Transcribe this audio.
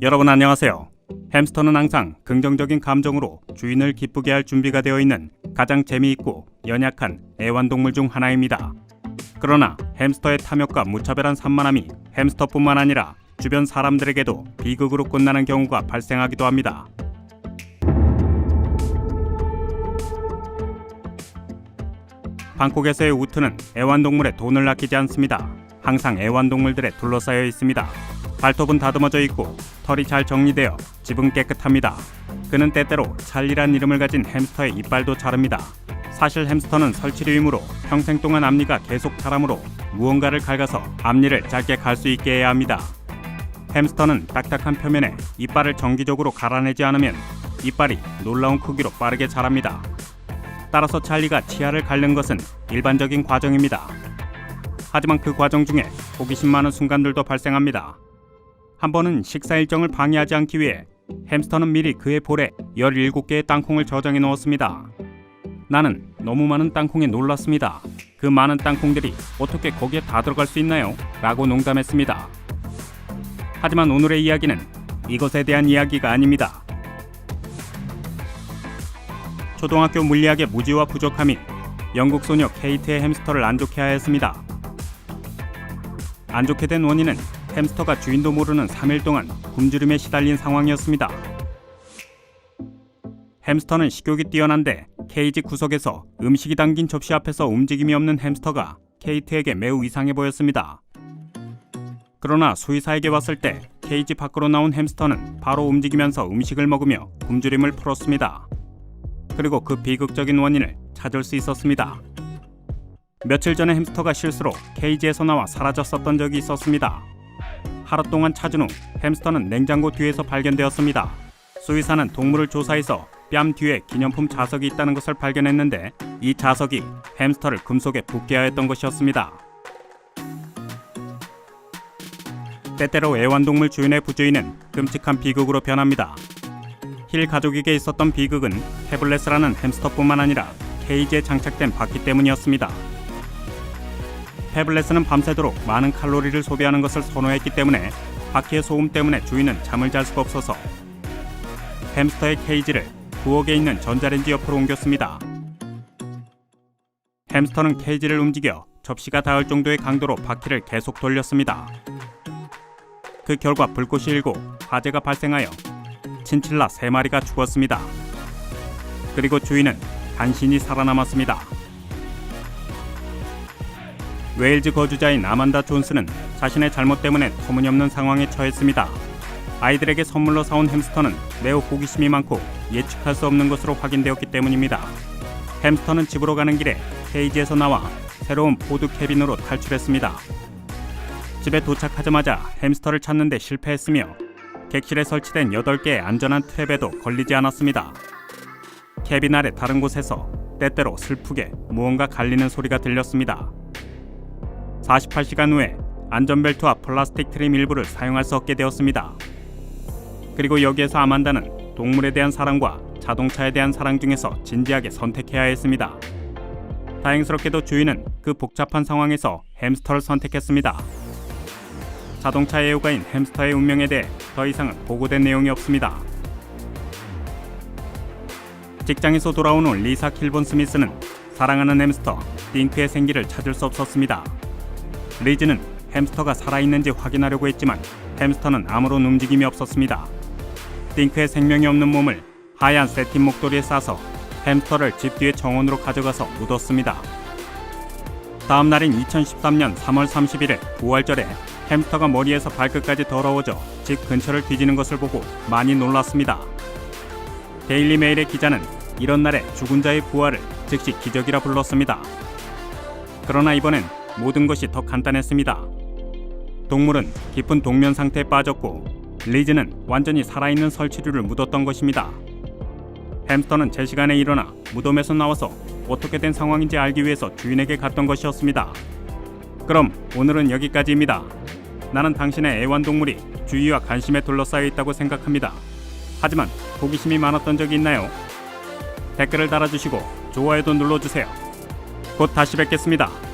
여러분 안녕하세요. 햄스터는 항상 긍정적인 감정으로 주인을 기쁘게 할 준비가 되어 있는 가장 재미있고 연약한 애완동물 중 하나입니다. 그러나 햄스터의 탐욕과 무차별한 산만함이 햄스터뿐만 아니라 주변 사람들에게도 비극으로 끝나는 경우가 발생하기도 합니다. 방콕에서의 우트는 애완동물에 돈을 아끼지 않습니다. 항상 애완동물들에 둘러싸여 있습니다. 발톱은 다듬어져 있고 털이 잘 정리되어 집은 깨끗합니다. 그는 때때로 찰리란 이름을 가진 햄스터의 이빨도 자릅니다. 사실 햄스터는 설치류이므로 평생 동안 앞니가 계속 자라므로 무언가를 갉아서 앞니를 짧게 갈 수 있게 해야 합니다. 햄스터는 딱딱한 표면에 이빨을 정기적으로 갈아내지 않으면 이빨이 놀라운 크기로 빠르게 자랍니다. 따라서 찰리가 치아를 닳는 것은 일반적인 과정입니다. 하지만 그 과정 중에 호기심 많은 순간들도 발생합니다. 한 번은 식사 일정을 방해하지 않기 위해 햄스터는 미리 그의 볼에 17개의 땅콩을 저장해 넣었습니다. 나는 너무 많은 땅콩에 놀랐습니다. 그 많은 땅콩들이 어떻게 거기에 다 들어갈 수 있나요? 라고 농담했습니다. 하지만 오늘의 이야기는 이것에 대한 이야기가 아닙니다. 초등학교 물리학의 무지와 부족함이 영국 소녀 케이트의 햄스터를 안 좋게 하였습니다. 안 좋게 된 원인은 햄스터가 주인도 모르는 3일 동안 굶주림에 시달린 상황이었습니다. 햄스터는 식욕이 뛰어난데 케이지 구석에서 음식이 담긴 접시 앞에서 움직임이 없는 햄스터가 케이트에게 매우 이상해 보였습니다. 그러나 수의사에게 왔을 때 케이지 밖으로 나온 햄스터는 바로 움직이면서 음식을 먹으며 굶주림을 풀었습니다. 그리고 그 비극적인 원인을 찾을 수 있었습니다. 며칠 전에 햄스터가 실수로 케이지에서 나와 사라졌었던 적이 있었습니다. 하루 동안 찾은 후 햄스터는 냉장고 뒤에서 발견되었습니다. 수의사는 동물을 조사해서 뺨 뒤에 기념품 자석이 있다는 것을 발견했는데 이 자석이 햄스터를 금속에 붙게 하였던 것이었습니다. 때때로 애완동물 주인의 부주의는 끔찍한 비극으로 변합니다. 힐 가족에게 있었던 비극은 패블레스라는 햄스터뿐만 아니라 케이지에 장착된 바퀴 때문이었습니다. 패블레스는 밤새도록 많은 칼로리를 소비하는 것을 선호했기 때문에 바퀴의 소음 때문에 주인은 잠을 잘 수가 없어서 햄스터의 케이지를 부엌에 있는 전자레인지 옆으로 옮겼습니다. 햄스터는 케이지를 움직여 접시가 닿을 정도의 강도로 바퀴를 계속 돌렸습니다. 그 결과 불꽃이 일고 화재가 발생하여 친칠라 3마리가 죽었습니다. 그리고 주인은 간신히 살아남았습니다. 웨일즈 거주자인 아만다 존스는 자신의 잘못 때문에 터무니없는 상황에 처했습니다. 아이들에게 선물로 사온 햄스터는 매우 호기심이 많고 예측할 수 없는 것으로 확인되었기 때문입니다. 햄스터는 집으로 가는 길에 케이지에서 나와 새로운 포드 캐빈으로 탈출했습니다. 집에 도착하자마자 햄스터를 찾는 데 실패했으며 객실에 설치된 8개의 안전한 트랩에도 걸리지 않았습니다. 캐빈 아래 다른 곳에서 때때로 슬프게 무언가 갈리는 소리가 들렸습니다. 48시간 후에 안전벨트와 플라스틱 트림 일부를 사용할 수 없게 되었습니다. 그리고 여기에서 아만다는 동물에 대한 사랑과 자동차에 대한 사랑 중에서 진지하게 선택해야 했습니다. 다행스럽게도 주인은 그 복잡한 상황에서 햄스터를 선택했습니다. 자동차 애호가인 햄스터의 운명에 대해 더 이상은 보고된 내용이 없습니다. 직장에서 돌아온 후 리사 킬본 스미스는 사랑하는 햄스터 띵크의 생기를 찾을 수 없었습니다. 리즈는 햄스터가 살아있는지 확인하려고 했지만 햄스터는 아무런 움직임이 없었습니다. 띵크의 생명이 없는 몸을 하얀 세틴 목도리에 싸서 햄스터를 집 뒤의 정원으로 가져가서 묻었습니다. 다음 날인 2013년 3월 30일에 부활절에 햄스터가 머리에서 발끝까지 더러워져 집 근처를 뒤지는 것을 보고 많이 놀랐습니다. 데일리 메일의 기자는 이런 날에 죽은 자의 부활을 즉시 기적이라 불렀습니다. 그러나 이번엔 모든 것이 더 간단했습니다. 동물은 깊은 동면 상태에 빠졌고 리즈는 완전히 살아있는 설치류를 묻었던 것입니다. 햄스터는 제 시간에 일어나 무덤에서 나와서 어떻게 된 상황인지 알기 위해서 주인에게 갔던 것이었습니다. 그럼 오늘은 여기까지입니다. 나는 당신의 애완동물이 주의와 관심에 둘러싸여 있다고 생각합니다. 하지만 호기심이 많았던 적이 있나요? 댓글을 달아주시고 좋아요도 눌러주세요. 곧 다시 뵙겠습니다.